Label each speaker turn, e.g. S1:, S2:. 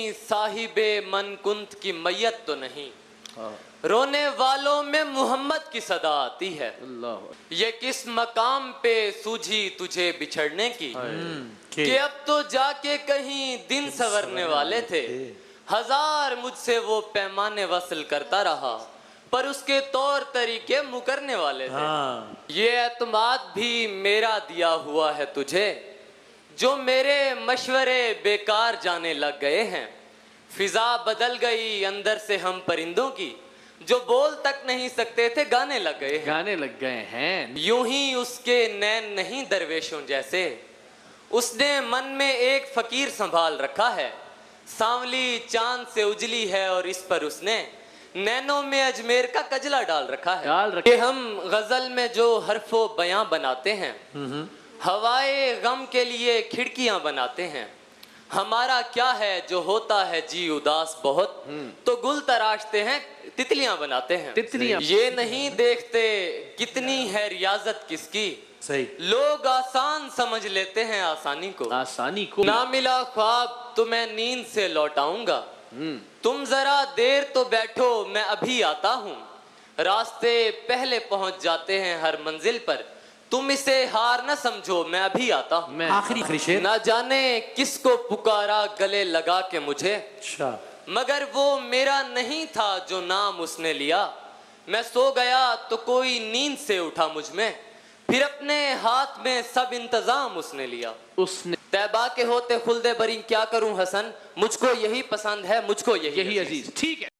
S1: कहीं साहिबे मनकुंत की मैयत तो नहीं, रोने वालों में मोहम्मद की सदा आती है। ये किस मकाम पे सूझी तुझे बिछड़ने की, कि अब तो जाके कहीं दिन संवरने वाले थे। हजार मुझसे वो पैमाने वसल करता रहा, पर उसके तौर तरीके मुकरने वाले थे। ये एतमाद भी मेरा दिया हुआ है तुझे, जो मेरे मशवरे बेकार जाने लग गए हैं। फिजा बदल गई अंदर से हम परिंदों की, जो बोल तक नहीं सकते थे गाने लग गए हैं। यूं ही उसके नैन नहीं दरवेशों जैसे, उसने मन में एक फकीर संभाल रखा है। सांवली चांद से उजली है और इस पर उसने नैनों में अजमेर का कजला डाल रखा है। कि हम गजल में जो हरफो बयां बनाते हैं, हवाए गम के लिए खिड़कियां बनाते हैं। हमारा क्या है जो होता है जी उदास बहुत, तो गुल तराशते हैं तितलियां बनाते हैं। ये नहीं देखते कितनी है रियाजत किसकी,
S2: सही।
S1: लोग आसान समझ लेते हैं आसानी को। ना मिला ख्वाब तो मैं नींद से लौटाऊंगा, तुम जरा देर तो बैठो मैं अभी आता हूँ। रास्ते पहले पहुंच जाते हैं हर मंजिल पर, तुम इसे हार न समझो मैं अभी आता हूँ।
S2: आखिरी शेर।
S1: ना जाने किसको पुकारा गले लगा के मुझे, मगर वो मेरा नहीं था जो नाम उसने लिया। मैं सो गया तो कोई नींद से उठा मुझ में, फिर अपने हाथ में सब इंतजाम उसने लिया। तैबा के होते खुल्दे बरी क्या करूं हसन, मुझको यही पसंद है मुझको यही अजीज। ठीक है।